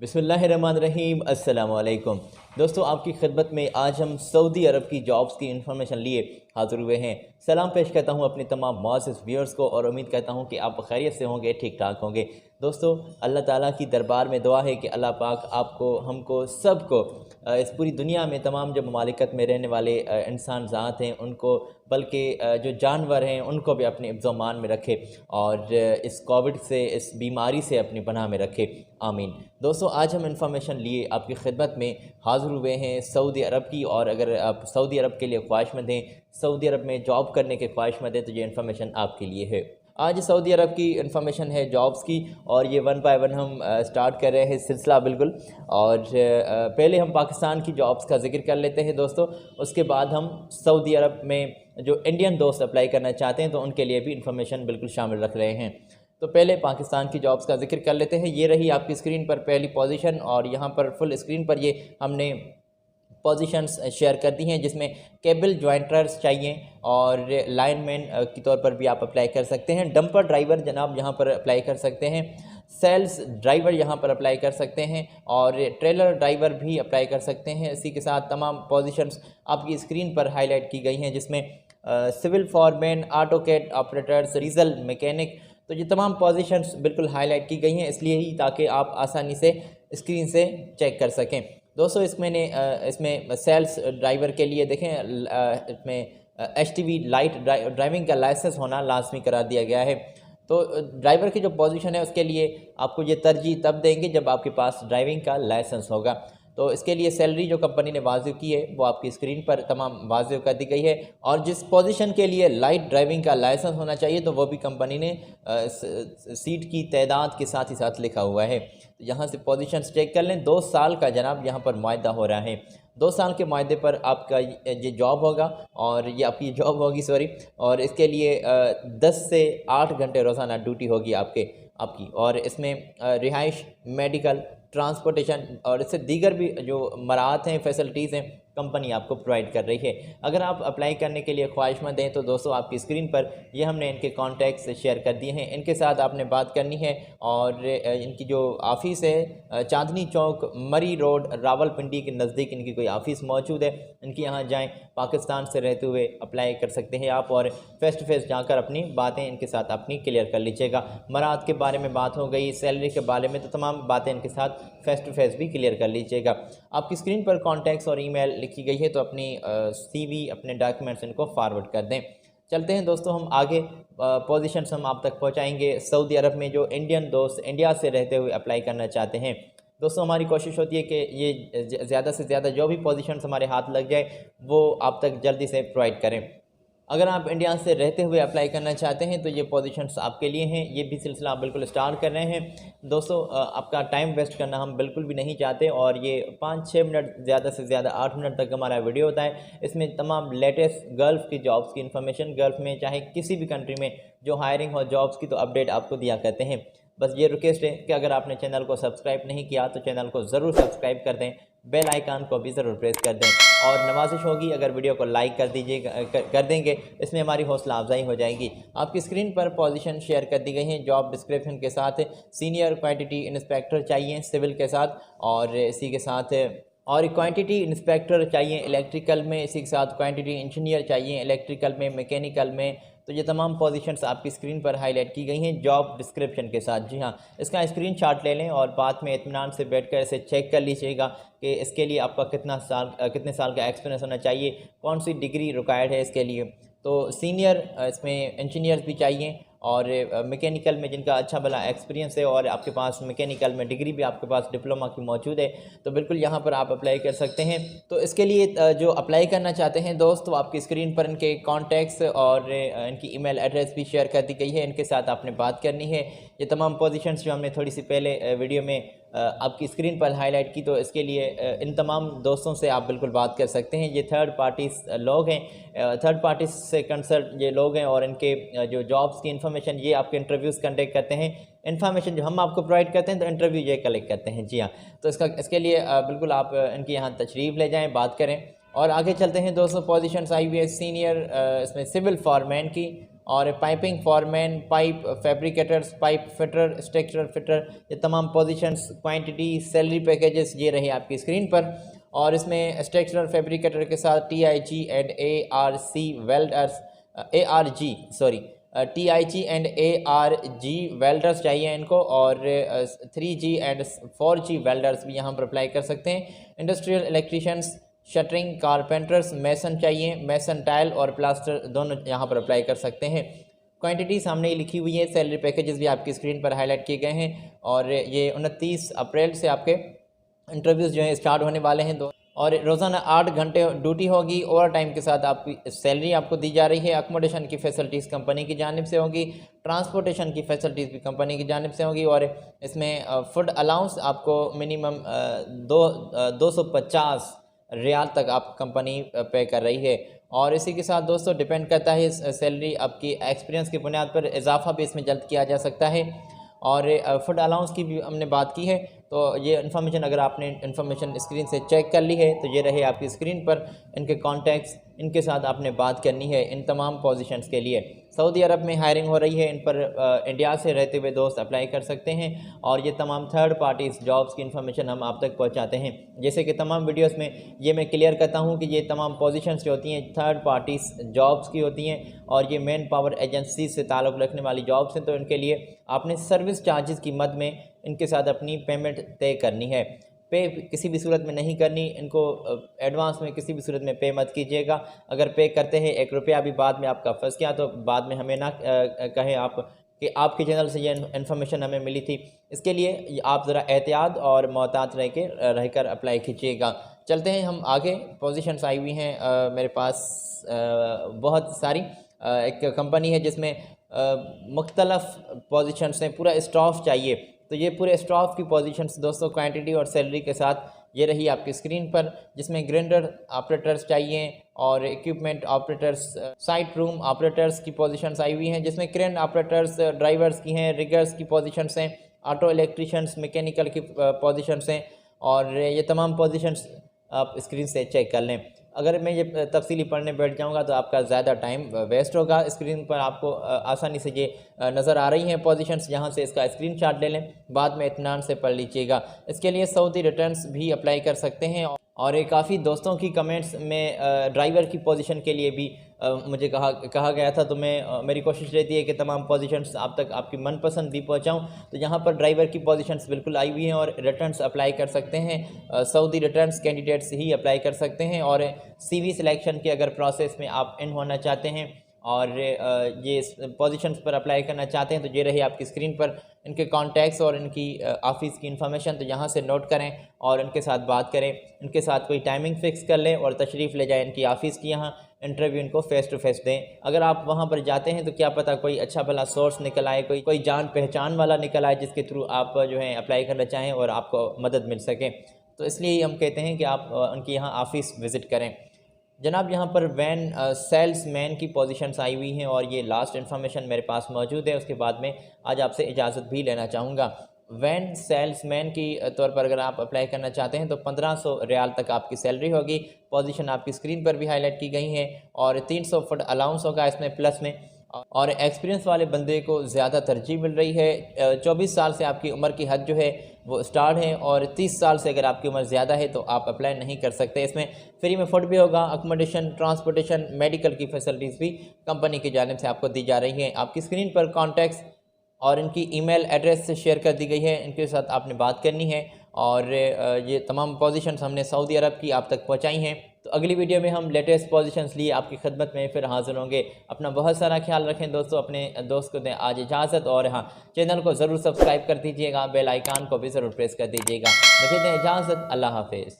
बिस्मिल्लाहिर्रहमानिर्रहीम अस्सलाम वालेकुम दोस्तों, आपकी खिदमत में आज हम सऊदी अरब की जॉब्स की इन्फॉर्मेशन लिए हाज़िर हुए हैं। सलाम पेश करता हूँ अपने तमाम मुअज़्ज़िज़ व्यूअर्स को और उम्मीद करता हूँ कि आप खैरियत से होंगे, ठीक ठाक होंगे। दोस्तों, अल्लाह ताला की दरबार में दुआ है कि अल्लाह पाक आपको, हमको, सबको इस पूरी दुनिया में तमाम जो ममालिकत में रहने वाले इंसान ज़ात हैं उनको, बल्कि जो जानवर हैं उनको भी अपने हिफ्ज़-ओ-मान में रखे और इस कोविड से, इस बीमारी से अपनी पनाह में रखे, आमीन। दोस्तों, आज हम इंफॉर्मेशन लिए आपकी खिदमत में हाज़िर हुए हैं सऊदी अरब की, और अगर आप सऊदी अरब के लिए ख्वाहिशमंद हैं, सऊदी अरब में जॉब करने के ख्वाहिशमंद हैं, तो ये इन्फॉर्मेशन आपके लिए है। आज सऊदी अरब की इन्फॉर्मेशन है जॉब्स की, और ये वन बाय वन हम स्टार्ट कर रहे हैं सिलसिला बिल्कुल। और पहले हम पाकिस्तान की जॉब्स का जिक्र कर लेते हैं दोस्तों, उसके बाद हम सऊदी अरब में जो इंडियन दोस्त अप्लाई करना चाहते हैं तो उनके लिए भी इन्फॉर्मेशन बिल्कुल शामिल रख रहे हैं। तो पहले पाकिस्तान की जॉब्स का जिक्र कर लेते हैं। ये रही आपकी स्क्रीन पर पहली पोजीशन, और यहाँ पर फुल स्क्रीन पर ये हमने पोजीशंस शेयर कर दी हैं, जिसमें केबल जॉइंटर्स चाहिए और लाइनमैन के तौर पर भी आप अप्लाई कर सकते हैं। डंपर ड्राइवर जनाब यहाँ पर अप्लाई कर सकते हैं। सेल्स ड्राइवर यहाँ पर अप्लाई कर सकते हैं, और ट्रेलर ड्राइवर भी अप्लाई कर सकते हैं। इसी के साथ तमाम पोजीशंस आपकी स्क्रीन पर हाईलाइट की गई हैं, जिसमें civil foreman, AutoCAD operators, diesel mechanic, तो ये तमाम पोजीशंस बिल्कुल हाईलाइट की गई हैं, इसलिए ही ताकि आप आसानी से स्क्रीन से चेक कर सकें। दोस्तों, इसमें सेल्स ड्राइवर के लिए देखें, इसमें HTV लाइट ड्राइविंग का लाइसेंस होना लाजमी करार दिया गया है। तो ड्राइवर की जो पोजीशन है उसके लिए आपको ये तरजीह तब देंगे जब आपके पास ड्राइविंग का लाइसेंस होगा। तो इसके लिए सैलरी जो कंपनी ने वाज़िब की है वो आपकी स्क्रीन पर तमाम वाज़िब कर दी गई है, और जिस पोजीशन के लिए लाइट ड्राइविंग का लाइसेंस होना चाहिए तो वो भी कंपनी ने सीट की तादाद के साथ ही साथ लिखा हुआ है। तो यहाँ से पोजीशन चेक कर लें। 2 साल का जनाब यहाँ पर मुआहदा हो रहा है। 2 साल के मुआहदे पर आपका ये जॉब होगा, और ये आपकी जॉब होगी सॉरी, और इसके लिए 10 से 8 घंटे रोज़ाना ड्यूटी होगी आपकी, और इसमें रिहाइश, मेडिकल, ट्रांसपोर्टेशन और इससे दीगर भी जो मराहत हैं, फैसिलिटीज़ हैं, कंपनी आपको प्रोवाइड कर रही है। अगर आप अप्लाई करने के लिए ख्वाहिशमंद हैं तो दोस्तों, आपकी स्क्रीन पर ये हमने इनके कॉन्टैक्ट्स शेयर कर दिए हैं। इनके साथ आपने बात करनी है, और इनकी जो ऑफ़िस है चांदनी चौक, मरी रोड, रावलपिंडी के नज़दीक इनकी कोई ऑफ़िस मौजूद है। इनके यहाँ जाएँ, पाकिस्तान से रहते हुए अप्लाई कर सकते हैं आप, और फ़ेस टू फेस जाकर अपनी बातें इनके साथ अपनी क्लियर कर लीजिएगा। मराहत के बारे में बात हो गई, सैलरी के बारे में, तो तमाम बातें इनके साथ फ़ेस टू फेस भी क्लियर कर लीजिएगा। आपकी स्क्रीन पर कॉन्टैक्ट्स और ईमेल लिखी गई है, तो अपनी CV, अपने डॉक्यूमेंट्स इनको फॉरवर्ड कर दें। चलते हैं दोस्तों, हम आगे पोजीशंस हम आप तक पहुंचाएंगे सऊदी अरब में जो इंडियन दोस्त इंडिया से रहते हुए अप्लाई करना चाहते हैं। दोस्तों, हमारी कोशिश होती है कि ये ज़्यादा से ज़्यादा जो भी पोजीशंस हमारे हाथ लग जाए वो आप तक जल्दी से प्रोवाइड करें। अगर आप इंडिया से रहते हुए अप्लाई करना चाहते हैं तो ये पोजीशंस आपके लिए हैं। ये भी सिलसिला आप बिल्कुल स्टार्ट कर रहे हैं। दोस्तों, आपका टाइम वेस्ट करना हम बिल्कुल भी नहीं चाहते, और ये 5-6 मिनट, ज़्यादा से ज़्यादा 8 मिनट तक हमारा वीडियो होता है। इसमें तमाम लेटेस्ट गल्फ़ की जॉब्स की इन्फॉर्मेशन, गल्फ़ में चाहे किसी भी कंट्री में जो हायरिंग हो जॉब्स की, तो अपडेट आपको दिया करते हैं। बस ये रिक्वेस्ट है कि अगर आपने चैनल को सब्सक्राइब नहीं किया तो चैनल को ज़रूर सब्सक्राइब कर दें, बेल आइकन को भी ज़रूर प्रेस कर दें, और नवाजिश होगी अगर वीडियो को लाइक कर दीजिएगा, कर देंगे, इसमें हमारी हौसला अफजाई हो जाएगी। आपकी स्क्रीन पर पोजीशन शेयर कर दी गई हैं जॉब डिस्क्रिप्शन के साथ। सीनियर क्वांटिटी इंस्पेक्टर चाहिए सिविल के साथ, और इसी के साथ और क्वांटिटी इंस्पेक्टर चाहिए इलेक्ट्रिकल में, इसी के साथ क्वांटिटी इंजीनियर चाहिए इलेक्ट्रिकल में, मैकेनिकल में। तो ये तमाम पोजीशंस आपकी स्क्रीन पर हाईलाइट की गई हैं जॉब डिस्क्रिप्शन के साथ। जी हाँ, इसका स्क्रीनशॉट ले लें और बाद में इत्मीनान से बैठकर इसे चेक कर लीजिएगा कि इसके लिए आपका कितने साल का एक्सपीरियंस होना चाहिए, कौन सी डिग्री रिक्वायर्ड है इसके लिए। तो सीनियर इसमें इंजीनियर्स भी चाहिए, और मैकेनिकल में जिनका अच्छा भला एक्सपीरियंस है और आपके पास मैकेनिकल में डिग्री भी आपके पास डिप्लोमा की मौजूद है, तो बिल्कुल यहाँ पर आप अप्लाई कर सकते हैं। तो इसके लिए जो अप्लाई करना चाहते हैं दोस्त, तो आपकी स्क्रीन पर इनके कॉन्टैक्ट्स और इनकी ईमेल एड्रेस भी शेयर कर दी गई है। इनके साथ आपने बात करनी है। ये तमाम पोजीशंस जो हमने थोड़ी सी पहले वीडियो में आपकी स्क्रीन पर हाईलाइट की, तो इसके लिए इन तमाम दोस्तों से आप बिल्कुल बात कर सकते हैं। ये थर्ड पार्टीज लोग हैं, थर्ड पार्टीज से कंसल्ट ये लोग हैं, और इनके जो जॉब्स की इन्फॉर्मेशन ये आपके इंटरव्यूज़ कंडक्ट करते हैं। इन्फॉर्मेशन जो हम आपको प्रोवाइड करते हैं तो इंटरव्यू ये कलेक्ट करते हैं। जी हाँ, तो इसके लिए बिल्कुल आप इनके यहाँ तशरीफ़ ले जाएँ, बात करें। और आगे चलते हैं दोस्तों, पोजीशंस आई हुई है सीनियर इसमें सिविल फॉरमैन की, और piping foreman, pipe fabricators, pipe fitter, structural fitter, ये तमाम पोजीशंस, क्वांटिटी, सैलरी पैकेजेस ये रहे आपकी स्क्रीन पर। और इसमें स्ट्रक्चरल फैब्रिकेटर के साथ TIG and ARC welders, TIG and ARG welders चाहिए इनको, और 3G एंड 4G वेल्डर्स भी यहाँ पर अप्लाई कर सकते हैं। Industrial electricians, shuttering, carpenters, mason चाहिए, मेसन टाइल और प्लास्टर दोनों यहाँ पर अप्लाई कर सकते हैं। क्वांटिटी सामने ही लिखी हुई है, सैलरी पैकेजेस भी आपकी स्क्रीन पर हाईलाइट किए गए हैं। और ये 29 अप्रैल से आपके इंटरव्यूज़ जो हैं स्टार्ट होने वाले हैं और रोज़ाना 8 घंटे ड्यूटी होगी। ओवर टाइम के साथ आपकी सैलरी आपको दी जा रही है। अकोमोडेशन की फैसिलिटीज़ कंपनी की जानिब से होगी, ट्रांसपोर्टेशन की फैसिलिटीज़ भी कंपनी की जानिब से होगी, और इसमें फूड अलाउंस आपको मिनिमम 250 रियाल तक आप कंपनी पे कर रही है। और इसी के साथ दोस्तों डिपेंड करता है सैलरी आपकी एक्सपीरियंस की बुनियाद पर इजाफा भी इसमें जल्द किया जा सकता है। और फूड अलाउंस की भी हमने बात की है, तो ये इन्फॉर्मेशन अगर आपने इन्फॉर्मेशन स्क्रीन से चेक कर ली है तो ये रहे आपकी स्क्रीन पर इनके कॉन्टैक्ट्स, इनके साथ आपने बात करनी है इन तमाम पोजीशंस के लिए। सऊदी अरब में हायरिंग हो रही है, इन पर इंडिया से रहते हुए दोस्त अप्लाई कर सकते हैं। और ये तमाम थर्ड पार्टीज़ जॉब्स की इन्फॉर्मेशन हम आप तक पहुंचाते हैं। जैसे कि तमाम वीडियोस में ये मैं क्लियर करता हूं कि ये तमाम पोजीशंस जो होती हैं थर्ड पार्टीज़ जॉब्स की होती हैं और ये मैन पावर एजेंसी से ताल्लुक़ रखने वाली जॉब्स हैं। तो इनके लिए आपने सर्विस चार्जेस की मद में इनके साथ अपनी पेमेंट तय करनी है। पे किसी भी सूरत में नहीं करनी, इनको एडवांस में किसी भी सूरत में पे मत कीजिएगा। अगर पे करते हैं 1 रुपया भी बाद में आपका फंस गया तो बाद में हमें ना कहें आप कि आपके चैनल से ये इन्फॉर्मेशन हमें मिली थी। इसके लिए आप ज़रा एहतियात और मोहतात रहकर अप्लाई कीजिएगा। चलते हैं हम आगे। पोजीशंस आई हुई हैं मेरे पास बहुत सारी। एक कंपनी है जिसमें मुख्तलफ़ पोजीशंस हैं, पूरा स्टाफ चाहिए। तो ये पूरे स्टाफ की पोजीशंस दोस्तों क्वांटिटी और सैलरी के साथ ये रही आपकी स्क्रीन पर, जिसमें ग्राइंडर ऑपरेटर्स चाहिए और equipment operators, site room operators की पोजीशंस आई हुई हैं, जिसमें क्रेन ऑपरेटर्स, ड्राइवर्स की हैं, रिगर्स की पोजीशंस हैं, ऑटो इलेक्ट्रीशियंस, मैकेनिकल की पोजीशंस हैं। और ये तमाम पोजीशंस आप स्क्रीन से चेक कर लें। अगर मैं ये तफसीली पढ़ने बैठ जाऊंगा तो आपका ज़्यादा टाइम वेस्ट होगा। स्क्रीन पर आपको आसानी से ये नज़र आ रही हैं पोजीशंस, यहाँ से इसका स्क्रीनशॉट ले लें, बाद में इत्मीनान से पढ़ लीजिएगा। इसके लिए सऊदी रिटर्न्स भी अप्लाई कर सकते हैं। और काफ़ी दोस्तों की कमेंट्स में ड्राइवर की पोजीशन के लिए भी मुझे कहा गया था, तो मेरी कोशिश रहती है कि तमाम पोजीशंस आप तक आपकी मनपसंद भी पहुंचाऊं। तो यहाँ पर ड्राइवर की पोजीशंस बिल्कुल आई हुई हैं और रिटर्न्स अप्लाई कर सकते हैं। सऊदी रिटर्न्स कैंडिडेट्स ही अप्लाई कर सकते हैं। और CV सिलेक्शन के अगर प्रोसेस में आप इन होना चाहते हैं और ये पोजीशंस पर अप्लाई करना चाहते हैं तो ये रही आपकी स्क्रीन पर इनके कॉन्टैक्ट्स और इनकी ऑफ़िस की इन्फॉर्मेशन। तो यहाँ से नोट करें और इनके साथ बात करें, इनके साथ कोई टाइमिंग फ़िक्स कर लें और तशरीफ़ ले जाएँ इनकी ऑफ़िस की, यहाँ इंटरव्यू इनको फ़ेस टू फेस दें। अगर आप वहाँ पर जाते हैं तो क्या पता कोई अच्छा भला सोर्स निकल आए, कोई जान पहचान वाला निकल आए जिसके थ्रू आप जो है अप्लाई करना चाहें और आपको मदद मिल सके। तो इसलिए हम कहते हैं कि आप उनकी यहाँ ऑफ़िस विज़िट करें। जनाब यहाँ पर वैन सेल्समैन की पोजीशंस आई हुई हैं और ये लास्ट इन्फॉर्मेशन मेरे पास मौजूद है। उसके बाद में आज आपसे इजाज़त भी लेना चाहूँगा। वैन सेल्समैन की तौर पर अगर आप अप्लाई करना चाहते हैं तो 1500 रियाल तक आपकी सैलरी होगी। पोजीशन आपकी स्क्रीन पर भी हाईलाइट की गई हैं और 300 फुट अलाउंस होगा इसमें प्लस में। और एक्सपीरियंस वाले बंदे को ज़्यादा तरजीह मिल रही है। 24 साल से आपकी उम्र की हद जो है वो स्टार्ट है और 30 साल से अगर आपकी उम्र ज़्यादा है तो आप अप्लाई नहीं कर सकते। इसमें फ्री में फूड भी होगा, अकोमोडेशन, ट्रांसपोर्टेशन, मेडिकल की फैसिलिटीज़ भी कंपनी की जानिब से आपको दी जा रही हैं। आपकी स्क्रीन पर कॉन्टैक्ट्स और इनकी ईमेल एड्रेस से शेयर कर दी गई है, इनके साथ आपने बात करनी है। और ये तमाम पोजीशंस हमने सऊदी अरब की आप तक पहुंचाई हैं। तो अगली वीडियो में हम लेटेस्ट पोजीशंस लिए आपकी खिदमत में फिर हाज़िर होंगे। अपना बहुत सारा ख्याल रखें दोस्तों, अपने दोस्त को दें आज इजाज़त। और हाँ, चैनल को ज़रूर सब्सक्राइब कर दीजिएगा, बेल आइकान को भी ज़रूर प्रेस कर दीजिएगा। मुझे दें इजाज़त, अल्लाह हाफिज़।